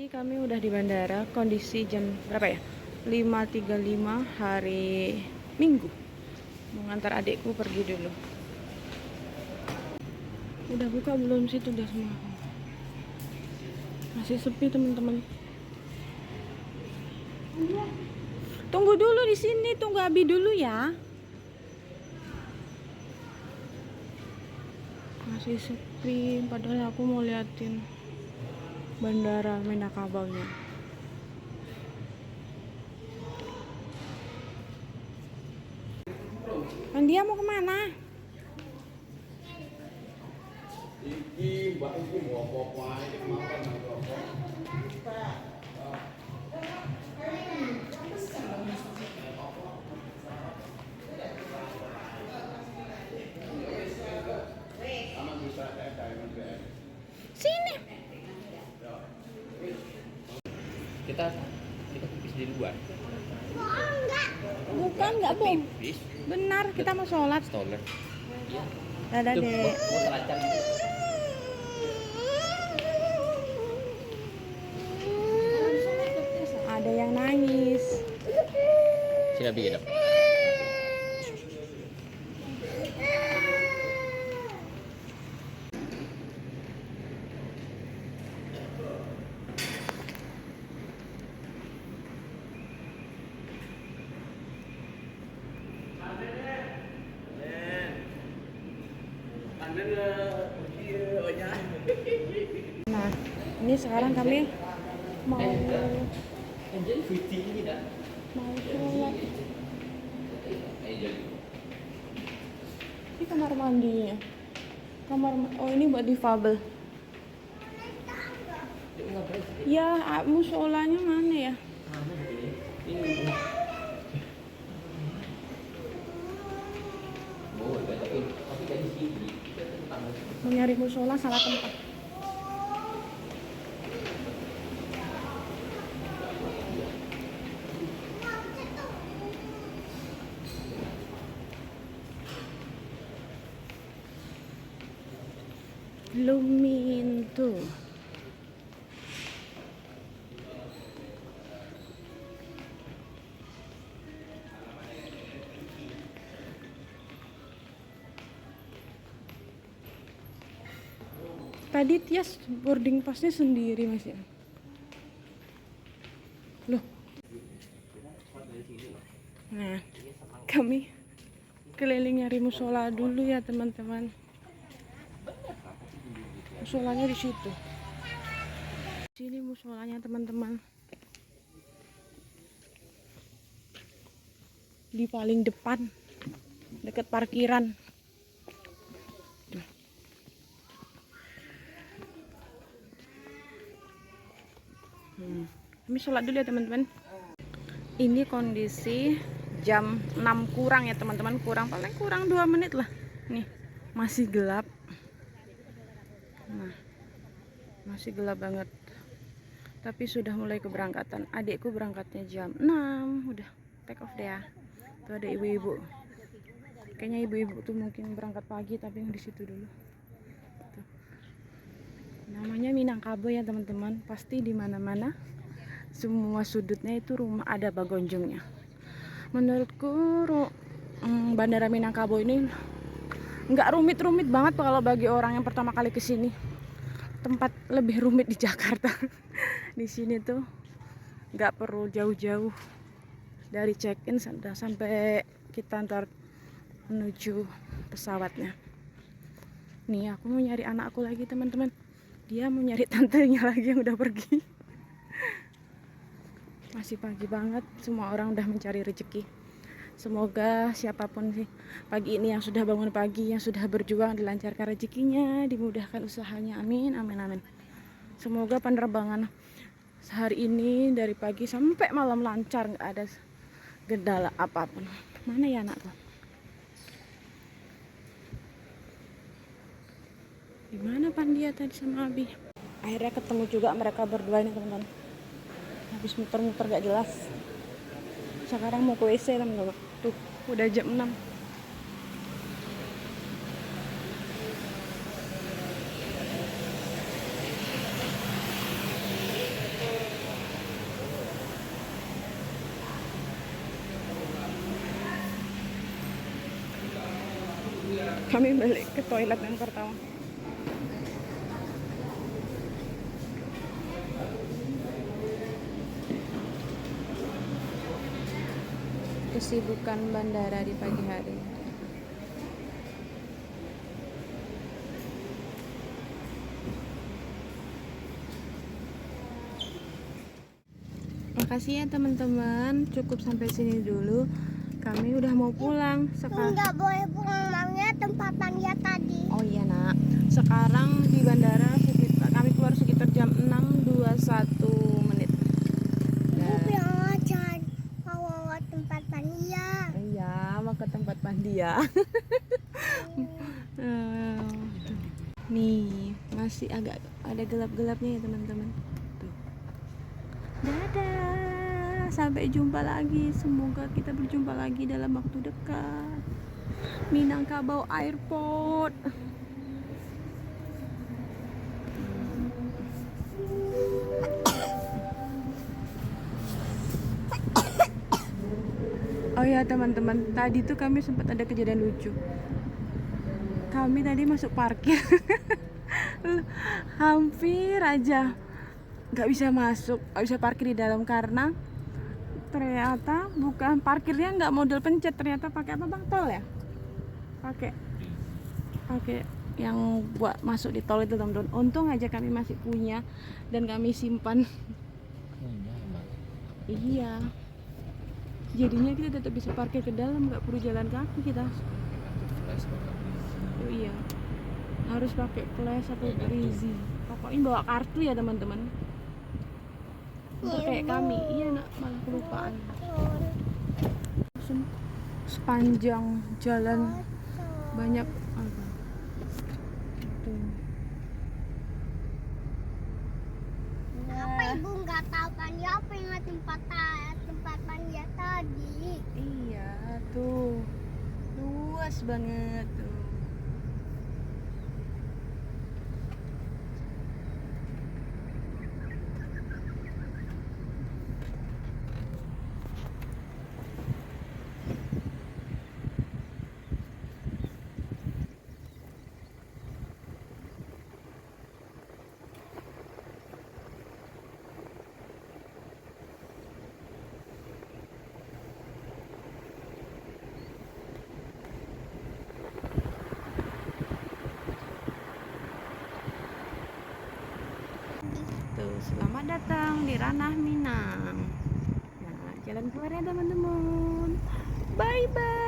Ini kami udah di bandara, kondisi jam berapa ya? 5.35 hari Minggu. Mau ngantar adikku pergi dulu. Udah buka belum sih? Udah semua. Masih sepi teman-teman. Tunggu dulu di sini, tunggu Abi dulu ya. Masih sepi, padahal aku mau liatin bandara Minangkabaunya. Dia mau kemana? Iki mbak iku mau apa-apa ae makan apa-apa. Sini. Kita pipis di luar. Bukan, nggak bohong. Pipis Benar, kita mau sholat. stoler. Dadah, Tuh, Dek. mau selacang gitu. Ada yang nangis. Sini Abi gedap. Nah, ini sekarang kami mau Jadi fitting ini dah. sholat. Jadi. Ini kamar mandinya. Oh, ini buat difabel. Ya, musolanya mana ya? Oh, tapi dari sini. Mau nyari musola salah tempat. Luminto. Tadi Tias boarding passnya sendiri Mas ya. Loh. Nah, kami keliling nyari musola dulu ya teman-teman. Musolanya di situ. Sini musolanya teman-teman. Di paling depan, dekat parkiran. Kami sholat dulu ya teman-teman. Ini kondisi jam 6 kurang ya teman-teman, paling kurang 2 menit lah. Nih, masih gelap. Nah, masih gelap banget. Tapi sudah mulai keberangkatan. Adikku berangkatnya jam 6. Udah take off deh ya. Tuh ada ibu-ibu. Kayaknya ibu-ibu tuh mungkin berangkat pagi tapi yang di situ dulu. Tuh. Namanya Minangkabau ya teman-teman. Pasti di mana-mana semua sudutnya itu rumah ada bagonjongnya. Menurutku Bandara Minangkabau ini nggak rumit-rumit banget kalau bagi orang yang pertama kali ke sini. Tempat lebih rumit di Jakarta. Di sini tuh nggak perlu jauh-jauh dari check-in sampai kita ntar menuju pesawatnya. Nih aku mau nyari anakku lagi teman-teman. Dia mau nyari tantenya lagi yang udah pergi. Masih pagi banget, semua orang udah mencari rezeki. Semoga siapapun sih pagi ini yang sudah bangun pagi, yang sudah berjuang, dilancarkan rezekinya, dimudahkan usahanya, amin, amin, amin. Semoga penerbangan sehari ini dari pagi sampai malam lancar, nggak ada kendala apapun. Mana ya anakku? Gimana Pandia tadi sama Abi? Akhirnya ketemu juga mereka berdua ini teman-teman. Habis muter-muter gak jelas. Sekarang mau ke WC teman-teman. Tuh, udah jam 6. Kami balik ke toilet yang pertama. Kesibukan bandara di pagi hari. Makasih ya teman-teman, cukup sampai sini dulu. Kami udah mau pulang sekarang. Nggak boleh pulang, maunya tempatan dia tadi. Oh iya nak, sekarang di bandara sekitar kami keluar sekitar jam 6.21 menit. Aku bilang aja mau ke tempatan dia. Iya, mau ke tempat Pandia. Nih, masih agak ada gelap-gelapnya ya teman-teman. Tuh. Dadah, sampai jumpa lagi. Semoga kita berjumpa lagi dalam waktu dekat. Minangkabau Airport. Oh ya teman-teman, tadi tuh kami sempat ada kejadian lucu. Kami tadi masuk parkir, hampir aja nggak bisa masuk, nggak bisa parkir di dalam karena ternyata bukan parkirnya nggak model pencet, ternyata pakai apa bang, tol ya? Pakai yang buat masuk di tol itu teman-teman. Untung aja kami masih punya dan kami simpan. Iya. Jadinya kita tetap bisa parkir ke dalam, nggak perlu jalan kaki kita. Oh iya, harus pakai flash atau Rizi. Pokoknya bawa kartu ya teman-teman. Untuk kayak kami, iya nak, malah kelupaan. Langsung sepanjang jalan banyak apa? Tuh. Apa ibu nggak tahu kan dia apa yang tempatan dia tadi? Iya tuh, luas banget tuh. Tuh, selamat datang di Ranah Minang. Nah, jalan keluar ya teman-teman. Bye bye.